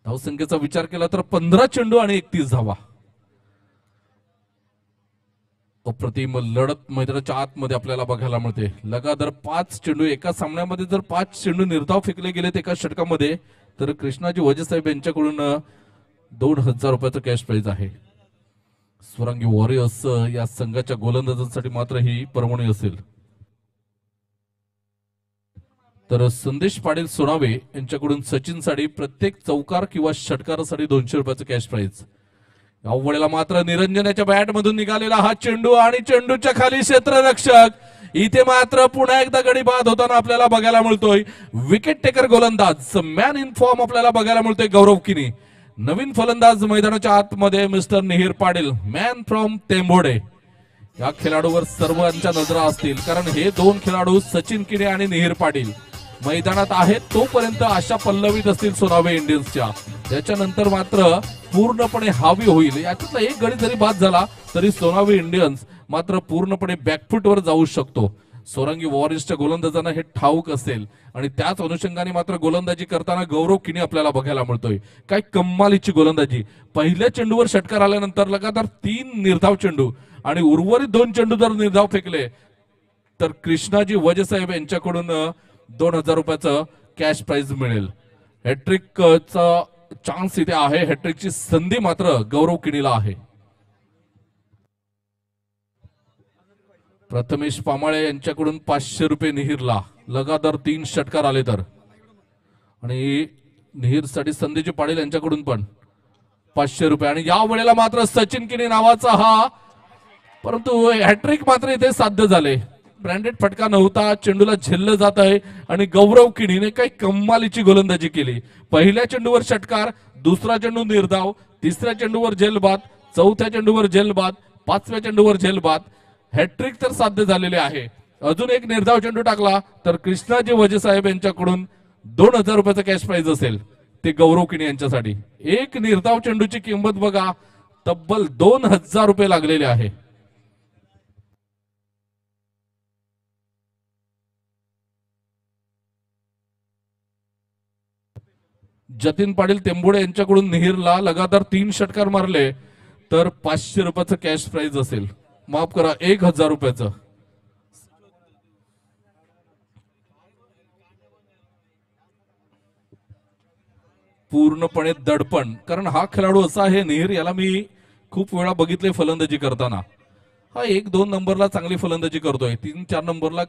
धावसंख्येचा विचार केला तर 15 चेंडू आणि 31 धावा. अप्रतिम लढत मैदानाच्या आतमध्ये आपल्याला बघायला मिळते. लगातार 5 चेंडू एका सामन्यामध्ये जर 5 चेंडू निर्धाव फेकले गेलेत एका षटकामध्ये तर कृष्णाजी वजेसाहेब यांच्याकडून 2000 रुपयाचं कॅश प्राइज आहे. स्वरांगी वॉरियर्स या संघाच्या गोलंदाजांसाठी मात्र ही पर्वणी असेल. तर संदेश पाटील सोनावे यांच्याकडून सचिन साठी प्रत्येक चौकार किंवा षटकारासाठी 200 रुपयाचं कॅश प्राइज. यावेळेला मात्र निरंजनाच्या बॅट मधून निघालेला हा चेंडू आणि चेंडूच्या खाली क्षेत्ररक्षक इथे मात्र पुन्हा एकदा गडी बाद होताना आपल्याला बघायला मिळतोय. विकेट टेकर गोलंदाज मॅन इन फॉर्म आपल्याला बघायला मिळतोय गौरव किनी. नवीन फलंदाज मैदानाच्या आतमध्ये मिस्टर निहीर पाटील मॅन फ्रॉम टेंभोडे. या खेळाडूवर सर्वांच्या नजरा असतील कारण हे दोन खेळाडू सचिन किने आणि निहीर पाटील मैदानात आहेत तोपर्यंत आशा पल्लवीत असतील सोनावे इंडियन्सच्या. त्याच्यानंतर मात्र पूर्णपणे हावी होईल. यातला एक गडी जरी बाद झाला तरी सोनावे इंडियन्स मात्र पूर्णपणे बॅकफुटवर जाऊ शकतो. सोरंगी वॉरियर्सच्या गोलंदाजांना हे ठाऊक असेल आणि त्याच अनुषंगाने मात्र गोलंदाजी करताना गौरव किनी आपल्याला बघायला मिळतोय. काय कमालीची गोलंदाजी. पहिल्या चेंडूवर षटकार आल्यानंतर लगातार 3 निर्धाव चेंडू आणि उर्वरित 2 चेंडू जर निर्धाव फेकले तर कृष्णाजी वजेसाहेब यांच्याकडून 2000 रुपयाचं कॅश प्राइज मिळेल. हॅट्रिकचा चान्स इथे आहे. हॅट्रिकची संधी मात्र गौरव किनीला आहे. प्रथमेश पामाळे यांच्याकडून 500 रुपये निहीरला. लगातार 3 षटकार आले तर आणि निहीरसाठी संदेश पाटील यांच्याकडून पण 500 रुपये आणि या वेळेला मात्र सचिन किनी नावाचा हा परंतु हॅट्रिक मात्र इथे साध्य झाले. ब्रँडेड फटका नव्हता. चेंडूला झेललं जात आहे आणि गौरव किनीने काही कमालीची गोलंदाजी केली. पहिल्या चेंडूवर षटकार, दुसरा चेंडू निर्धाव, तिसऱ्या चेंडूवर झेलबाद, चौथ्या चेंडूवर झेलबाद, 5व्या चेंडूवर झेलबाद. हॅट्रिक तर साध्य झालेले आहे. अजून एक निर्धाव चेंडू टाकला तर कृष्णाजी वजेसाहेब यांच्याकडून 2000 रुपयाचं कॅश प्राइज असेल ते गौरव किनी यांच्यासाठी. एक निर्धाव चेंडूची किंमत बघा तब्बल 2000 रुपये लागलेले आहे. जतीन पाटील टेंभोडे यांच्याकडून निहीरला. लगातार 3 षटकार मारले तर 500 रुपयाचं कॅश प्राइज असेल. माफ करा 1000 रुपयाचं. पूर्णपणे दडपण कारण हा खेळाडू असा आहे निहीर याला मी खूप वेळा बघितले फलंदाजी करताना. हा 1-2 नंबरला चांगली फलंदाजी करतोय. 3-4 नंबरला